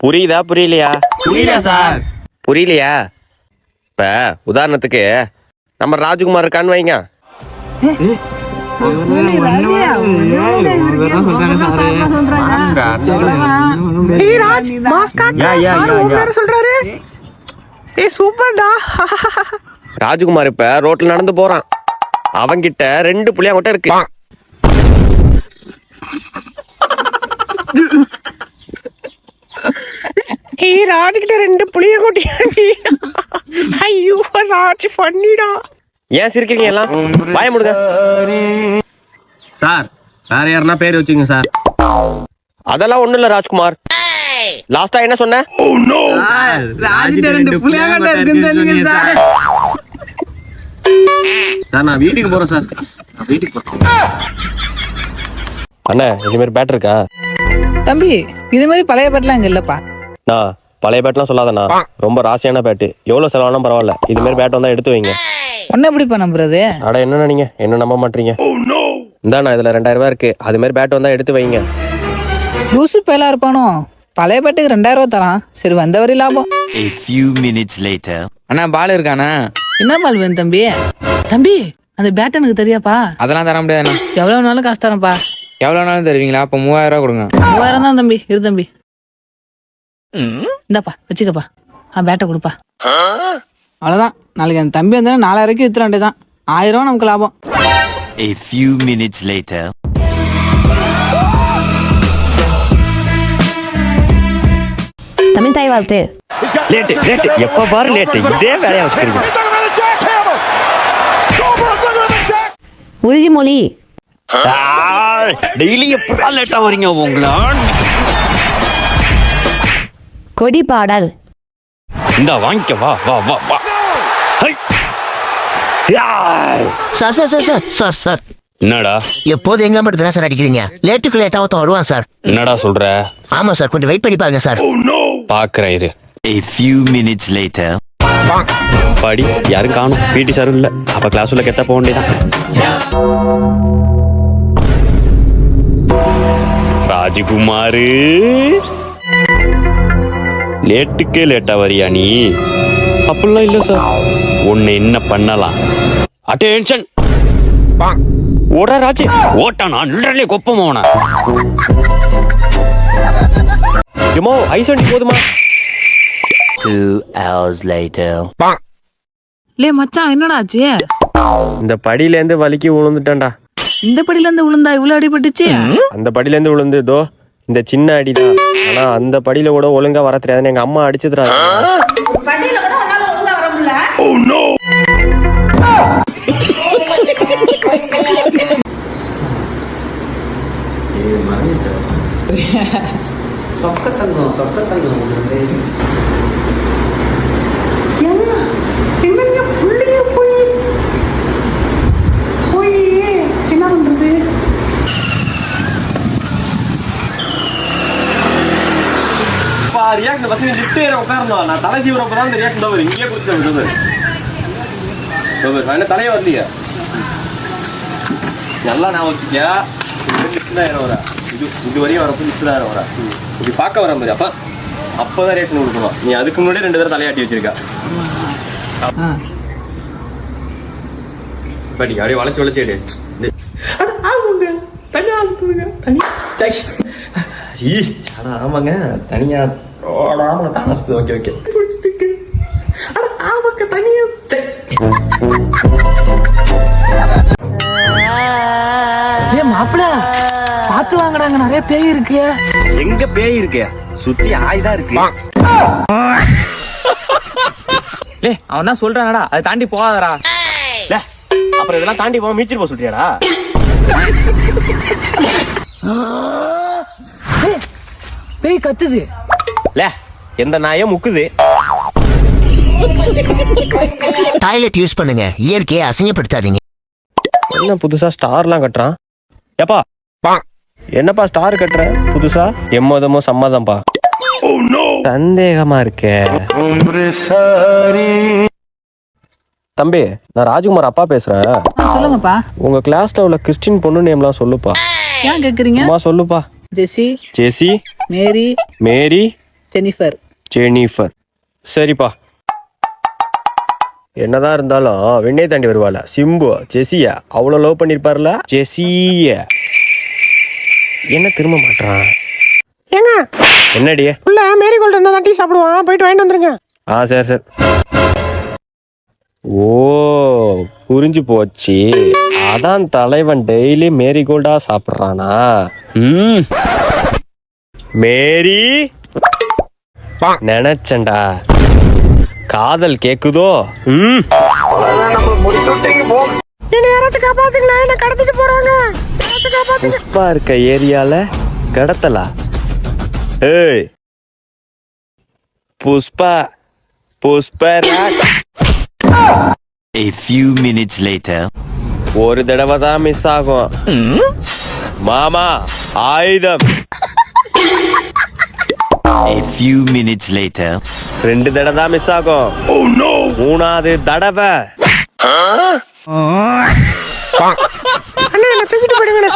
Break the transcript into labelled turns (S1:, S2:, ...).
S1: புரியுதா புரியலையா?
S2: புரியல சார்.
S1: புரியலையா? இப்ப உதாரணத்துக்கு நம்ம ராஜ்குமார் இருக்கான்னு வைங்க. ராஜ்குமார் இப்ப ரோட்ல நடந்து போறான். அவங்கிட்ட 2 புளியாங்கொட்டை இருக்கு. ராஜ்கிட்ட 2 புளியாங்கொட்டை. ஐயோ ராஜ் பண்ணிடா. ஏன் சிரிக்கிறீங்க எல்லாம்? வாய முடுங்க
S2: சார். வேற யாருன்னா பேர் வச்சுங்க சார்.
S1: அதெல்லாம் ஒண்ணும் இல்ல ராஜ்குமார். லாஸ்டா என்ன சொன்ன?
S2: சார் நான் வீட்டுக்கு போறேன் சார்.
S1: அண்ணா இது மாதிரி பேட் இருக்கா?
S3: தம்பி இது மாதிரி பழைய பேட்லாம் இங்க இல்லப்பா.
S1: நான் பழைய பேட்லாம் சொல்லாதண்ணா. ரொம்ப ராசியான பேட்டு. எவ்வளவு செலவானா பரவாயில்ல. இது மாதிரி பேட் வந்தா எடுத்து வைங்க.
S3: ஒன்னும் எப்படிப்பா நம்புறது?
S1: அட என்ன நீங்க என்ன நம்ப மாட்டீங்க? இந்தாண்ணா இதுல 2000 ரூபாய் இருக்கு. அது மாதிரி பேட் வந்தா எடுத்து வைங்க.
S3: லூசு பேலா இருப்பானோ? பழைய பேட்டுக்கு 2000 ரூபாய் தரான். சரி வந்த வரி லாபம்.
S4: A few minutes later.
S5: அண்ணா பால் இருக்காண்ணா?
S3: என்ன பால் வேணும் தம்பி? தம்பி அந்த பேட் எனக்கு தெரியாப்பா.
S5: அதெல்லாம் தர முடியாதுண்ணா.
S3: எவ்வளவு நாளும் காசு தரேன்ப்பா.
S5: எவ்வளவு நாளும் தருவீங்களா? அப்ப 3000 ரூபாய் கொடுங்க.
S3: 3000 தான் தம்பி. இரு தம்பி இந்தாப்பா வச்சுக்கப்பா. பேட்டை கொடுப்பா. அவ்வளவுதான். நாளைக்கு அந்த தம்பி வந்து 4000 வித்துற வேண்டியதான். 1000 ரூபாய் நமக்கு லாபம்.
S4: A few minutes later.
S6: Tamil தாய் வாழ்த்து.
S1: லேட் எப்ப பாரு லேட். இதே வேலையா வச்சிருக்கீங்க.
S6: உறுதிமொழி.
S1: டெய்லி எப்ப லேட்டா வரீங்க உங்களா?
S6: கொடி பாடல்.
S1: இந்த வாங்கிக்க வா வா வா வா.
S7: சார்
S1: என்னடா
S7: எப்போது எங்க மட்டும் தான் சார் அடிக்கிறீங்க? லேட்டுக்கு லேட்டா ஒருத்தன் வருவான் சார்.
S1: என்னடா சொல்ற?
S7: ஆமா சார், கொஞ்சம் வெயிட் பண்ணி பாருங்க சார்.
S1: பாக்குறேன் இரு.
S4: A few minutes later.
S1: படி யாரும் காணும். பிடி சாரும் இல்ல. அப்ப கிளாஸ் உள்ள கெட்ட போக வேண்டியதான். ராஜ்குமாரு லேட்டுக்கே லேட்டா வரியா நீ? அப்படிலாம் இல்ல சார். உன்னை என்ன பண்ணலாம்? அட்டென்ஷன் ஓடா ராஜி ஓட்டா. நான் நின்றே கொப்பமோனா ஏமோ ஐஸ் வண்டி போதுமா?
S4: 2 hours later.
S3: லே மச்சான் என்னடா ஆச்சு?
S1: இந்த படியில இருந்து வலிக்கு விழுந்துட்டேன்டா.
S3: இந்த படியில இருந்து விழுந்தா இவ்வளவு அடிபட்டுச்சு?
S1: அந்த படியில இருந்து விழுந்து தோ இந்த சின்ன அடிதான். ஆனா அந்த படியில கூட ஒழுங்கா வர தெரியாதுன்னு எங்க அம்மா அடிச்சுதுடா.
S8: படியில கூட உன்னால ஒழுங்கா வர முடியல.
S1: ரியாக்ஷன் பத்தி லிஃப்ட் ஏற உட்காரணும். நான் தலை சீவரப்பதான் இந்த ரியாக்ஷன் தான் இங்கே கொடுத்து தலையை வரலையா? நல்லா நான் வச்சுக்கியா லிஃப்ட் தான் ஏற வர. இது வரையும் வரப்போ லிஃப்ட் தான் ஏற வர. இப்படி பார்க்க வர மாதிரி அப்ப அப்பதான் ரியாக்ஷன் கொடுக்கணும். நீ அதுக்கு முன்னாடி 2 தடவை தலையாட்டி வச்சிருக்கா. படி அப்படியே வளைச்சு வளைச்சேடு. ஆமாங்க தனியா. ஆமாங்க தானே. Okay okay. ஆமாங்க தனியா.
S3: மாப்பிள பாத்து வாங்கடாங்க. நிறைய பேய் இருக்கு.
S1: எங்க பேய் இருக்கு? சுத்தி ஆய்தான் இருக்கு.
S5: அவன் தான் சொல்றானடா அதை தாண்டி போகாதடா.
S1: அப்புறம் இதெல்லாம் தாண்டி போக மீச்சிட்டு போக சொல்றியாடா?
S3: பேய் கத்துது.
S1: எந்த நாயே முக்குது.
S7: டாய்லெட் யூஸ் பண்ணுங்க. இயற்கையை அசிங்கப்படுத்தாதீங்க.
S1: என்ன புதுசா ஸ்டார்லாம் கட்டுறான்? ஏப்பா என்னப்பா ஸ்டார் கட்டுற புதுசா? எம்மதமோ சம்மதம்பா. சந்தேகமா இருக்கே. தம்பி நான் ராஜ்குமார் அப்பா பேசுறேன்.
S3: சொல்லுங்கப்பா.
S1: உங்க கிளாஸ்ல உள்ள கிறிஸ்டின் பொண்ணு நேம்லாம் சொல்லுப்பா.
S3: ஏன் கேக்குறீங்க?
S1: சொல்லுப்பா.
S3: ஜெசி,
S1: ஜெசி,
S3: மேரி,
S1: மேரி,
S3: ஜெனிஃபர்.
S2: ஜெனிஃபர். சரிப்பா. என்னதான் இருந்தாலும் வெண்ணே தாண்டி வருவாள சிம்பு ஜெசியா அவ்வளோ லவ் பண்ணிருப்பார்ல. ஜெசிய என்ன திரும்ப மாட்டான்? ஏங்க என்னடி உள்ள மேரி கோல்ட் இருந்தா தான் டீ சாப்பிடுவான், போயிட்டு வாங்கிட்டு வந்துருங்க. சரி சரி. ஓ புரிஞ்சு போச்சு, அதான் தலைவன் டெய்லி மேரி கோல்டா சாப்பிட்றானா? மேரி நினைச்சண்டா, காதல் கேக்குதோ? புஷ்பா இருக்க ஏரியால கடத்தலா? ஏய் Pushpa Pushparaj.
S4: A few minutes later.
S2: ஒரு தடவை தான் மிஸ் ஆகும் மாமா, ஆயுதம்.
S4: A few minutes later.
S2: 2 தடவை தான் மிஸ் ஆகும். மூணாவது தடவை அண்ணா என்ன தூக்கிட்டு போயிடுங்க.